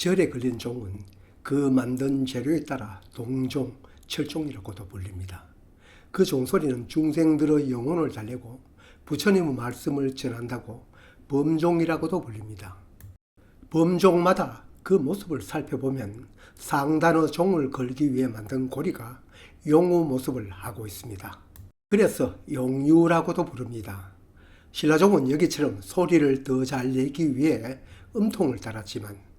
절에 걸린 종은 그 만든 재료에 따라 동종, 철종이라고도 불립니다. 그 종소리는 중생들의 영혼을 달래고 부처님의 말씀을 전한다고 범종이라고도 불립니다. 범종마다 그 모습을 살펴보면 상단의 종을 걸기 위해 만든 고리가 용의 모습을 하고 있습니다. 그래서 용유라고도 부릅니다. 신라종은 여기처럼 소리를 더 잘 내기 위해 음통을 달았지만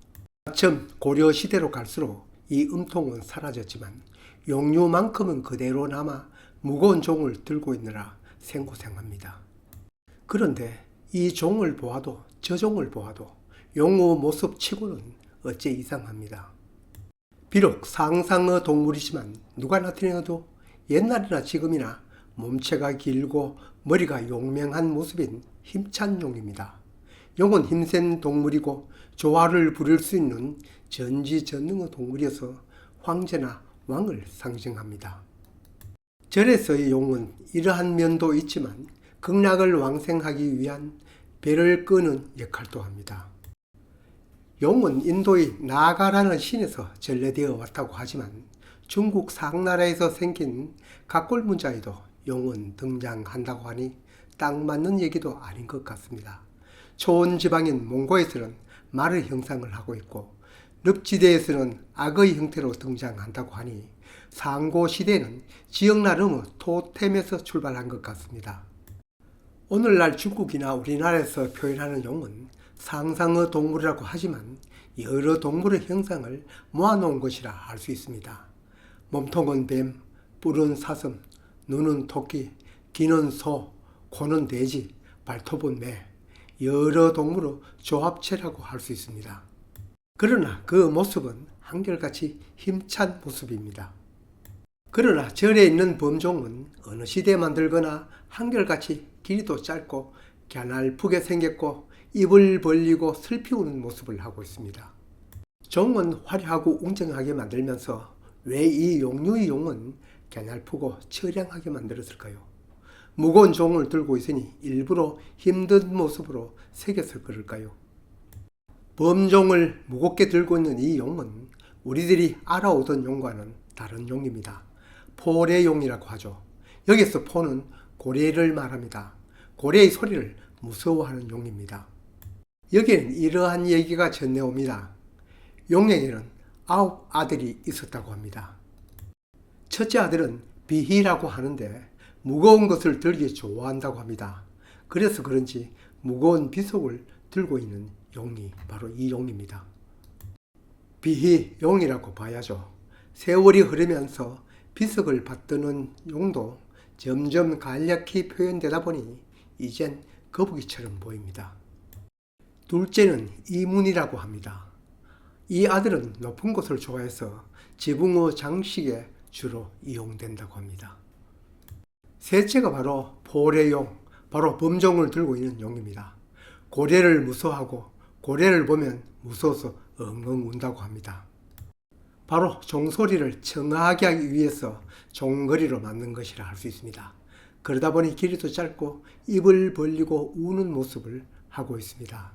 처음 고려 시대로 갈수록 이 음통은 사라졌지만 용유만큼은 그대로 남아 무거운 종을 들고 있느라 생고생합니다. 그런데 이 종을 보아도 저 종을 보아도 용의 모습치고는 어째 이상합니다. 비록 상상의 동물이지만 누가 나타내도 옛날이나 지금이나 몸체가 길고 머리가 용맹한 모습인 힘찬 용입니다. 용은 힘센 동물이고 조화를 부릴 수 있는 전지전능의 동물이어서 황제나 왕을 상징합니다. 절에서의 용은 이러한 면도 있지만 극락을 왕생하기 위한 배를 끄는 역할도 합니다. 용은 인도의 나가라는 신에서 전래되어 왔다고 하지만 중국 상나라에서 생긴 각골문자에도 용은 등장한다고 하니 딱 맞는 얘기도 아닌 것 같습니다. 초원 지방인 몽고에서는 말의 형상을 하고 있고 늪지대에서는 악의 형태로 등장한다고 하니 상고시대는 지역 나름의 토템에서 출발한 것 같습니다. 오늘날 중국이나 우리나라에서 표현하는 용은 상상의 동물이라고 하지만 여러 동물의 형상을 모아놓은 것이라 알 수 있습니다. 몸통은 뱀, 뿔은 사슴, 눈은 토끼, 귀는 소, 코는 돼지, 발톱은 매, 여러 동물의 조합체라고 할 수 있습니다. 그러나 그 모습은 한결같이 힘찬 모습입니다. 그러나 절에 있는 범종은 어느 시대에 만들거나 한결같이 길이도 짧고 갸날프게 생겼고 입을 벌리고 슬피 우는 모습을 하고 있습니다. 종은 화려하고 웅장하게 만들면서 왜 이 용류의 용은 갸날프고 처량하게 만들었을까요? 무거운 종을 들고 있으니 일부러 힘든 모습으로 새겼을 그럴까요? 범종을 무겁게 들고 있는 이 용은 우리들이 알아오던 용과는 다른 용입니다. 포례용이라고 하죠. 여기서 포는 고래를 말합니다. 고래의 소리를 무서워하는 용입니다. 여기에는 이러한 얘기가 전해옵니다. 용에게는 9 아들이 있었다고 합니다. 첫째 아들은 비희라고 하는데 무거운 것을 들기 좋아한다고 합니다. 그래서 그런지 무거운 비석을 들고 있는 용이 바로 이 용입니다. 비희 용이라고 봐야죠. 세월이 흐르면서 비석을 받드는 용도 점점 간략히 표현되다 보니 이젠 거북이처럼 보입니다. 둘째는 이문이라고 합니다. 이 아들은 높은 곳을 좋아해서 지붕의 장식에 주로 이용된다고 합니다. 셋째가 바로 포례용, 바로 범종을 들고 있는 용입니다. 고래를 무서워하고 고래를 보면 무서워서 엉엉 운다고 합니다. 바로 종소리를 청아하게 하기 위해서 종거리로 만든 것이라 할 수 있습니다. 그러다 보니 길이도 짧고 입을 벌리고 우는 모습을 하고 있습니다.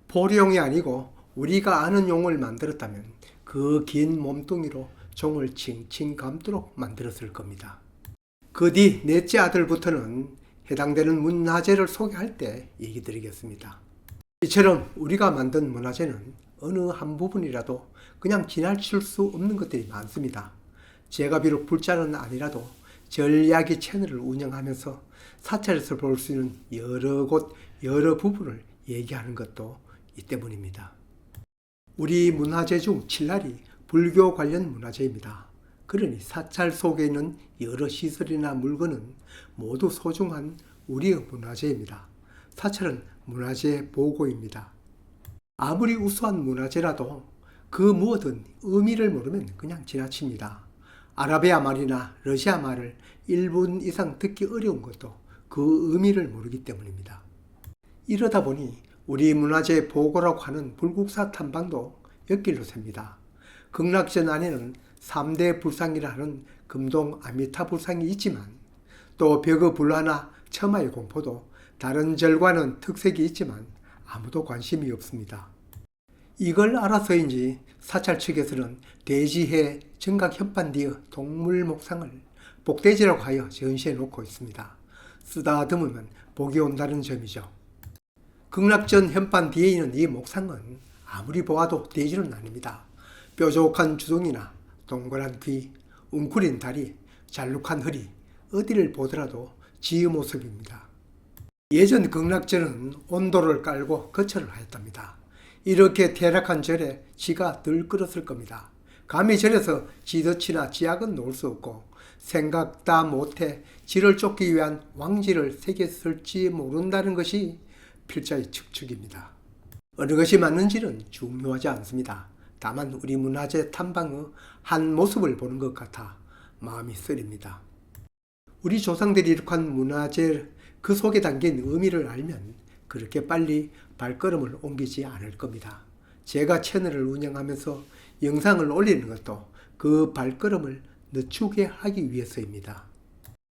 포례용이 아니고 우리가 아는 용을 만들었다면 그 긴 몸뚱이로 종을 칭칭 감도록 만들었을 겁니다. 그 뒤 넷째 아들부터는 해당되는 문화재를 소개할 때 얘기 드리겠습니다. 이처럼 우리가 만든 문화재는 어느 한 부분이라도 그냥 지나칠 수 없는 것들이 많습니다. 제가 비록 불자는 아니라도 전야기 채널을 운영하면서 사찰에서 볼 수 있는 여러 곳, 여러 부분을 얘기하는 것도 이 때문입니다. 우리 문화재 중 7날이 불교 관련 문화재입니다. 그러니 사찰 속에 있는 여러 시설이나 물건은 모두 소중한 우리의 문화재입니다. 사찰은 문화재 보고입니다. 아무리 우수한 문화재라도 그 무엇은 의미를 모르면 그냥 지나칩니다. 아라비아 말이나 러시아 말을 1분 이상 듣기 어려운 것도 그 의미를 모르기 때문입니다. 이러다 보니 우리 문화재 보고라고 하는 불국사 탐방도 엿길로 셉니다. 극락전 안에는 3대 불상이라 하는 금동 아미타 불상이 있지만 또 벽의 불화나 처마의 공포도 다른 절과는 특색이 있지만 아무도 관심이 없습니다. 이걸 알아서인지 사찰 측에서는 돼지해 정각 현판 뒤의 동물 목상을 복돼지라고 하여 전시해 놓고 있습니다. 쓰다듬으면 복이 온다는 점이죠. 극락전 현판 뒤에 있는 이 목상은 아무리 보아도 돼지는 아닙니다. 뾰족한 주둥이나 동그란 귀, 웅크린 다리, 잘룩한 허리, 어디를 보더라도 지의 모습입니다. 예전 극락전은 온도를 깔고 거처를 하였답니다. 이렇게 퇴락한 절에 지가 덜 끓었을 겁니다. 감히 절에서 지덫이나 지약은 놓을 수 없고 생각 다 못해 지를 쫓기 위한 왕지를 새겼을지 모른다는 것이 필자의 측측입니다. 어느 것이 맞는지는 중요하지 않습니다. 다만 우리 문화재 탐방의 한 모습을 보는 것 같아 마음이 쓰립니다. 우리 조상들이 이룩한 문화재 그 속에 담긴 의미를 알면 그렇게 빨리 발걸음을 옮기지 않을 겁니다. 제가 채널을 운영하면서 영상을 올리는 것도 그 발걸음을 늦추게 하기 위해서입니다.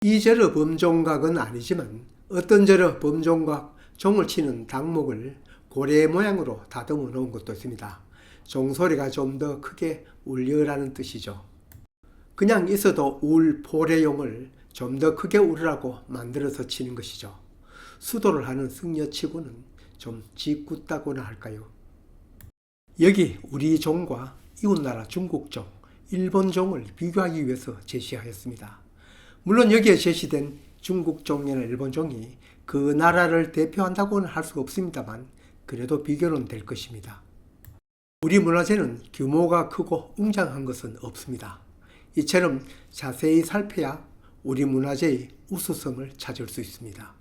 이 절의 범종각은 아니지만 어떤 절의 범종각 종을 치는 닭목을 고래 모양으로 다듬어 놓은 것도 있습니다. 종소리가 좀 더 크게 울려라는 뜻이죠. 그냥 있어도 울 포래용을 좀 더 크게 울으라고 만들어서 치는 것이죠. 수도를 하는 승려치고는 좀 짓궂다고나 할까요? 여기 우리 종과 이웃나라 중국 종, 일본 종을 비교하기 위해서 제시하였습니다. 물론 여기에 제시된 중국 종이나 일본 종이 그 나라를 대표한다고는 할 수 없습니다만 그래도 비교는 될 것입니다. 우리 문화재는 규모가 크고 웅장한 것은 없습니다. 이처럼 자세히 살펴야 우리 문화재의 우수성을 찾을 수 있습니다.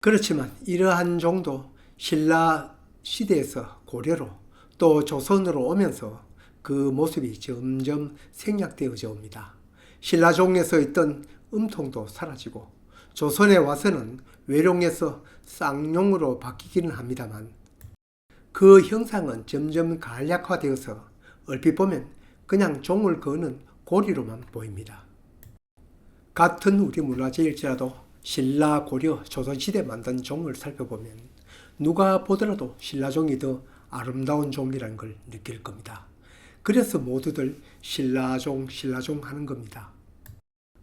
그렇지만 이러한 종도 신라 시대에서 고려로 또 조선으로 오면서 그 모습이 점점 생략되어져 옵니다. 신라종에서 있던 음통도 사라지고 조선에 와서는 외룡에서 쌍용으로 바뀌기는 합니다만 그 형상은 점점 간략화되어서 얼핏 보면 그냥 종을 거는 고리로만 보입니다. 같은 우리 문화재일지라도 신라, 고려, 조선시대 만든 종을 살펴보면 누가 보더라도 신라종이 더 아름다운 종이라는 걸 느낄 겁니다. 그래서 모두들 신라종, 신라종 하는 겁니다.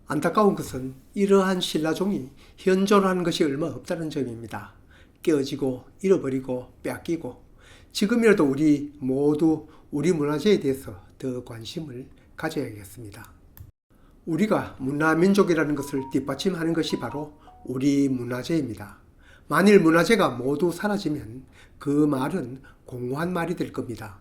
안타까운 것은 이러한 신라종이 현존하는 것이 얼마 없다는 점입니다. 깨어지고 잃어버리고 뺏기고 지금이라도 우리 모두 우리 문화재에 대해서 더 관심을 가져야겠습니다. 우리가 문화민족이라는 것을 뒷받침하는 것이 바로 우리 문화재입니다. 만일 문화재가 모두 사라지면 그 말은 공허한 말이 될 겁니다.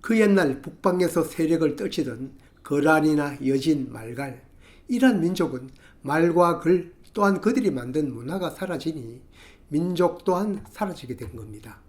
그 옛날 북방에서 세력을 떨치던 거란이나 여진, 말갈 이러한 민족은 말과 글 또한 그들이 만든 문화가 사라지니 민족 또한 사라지게 된 겁니다.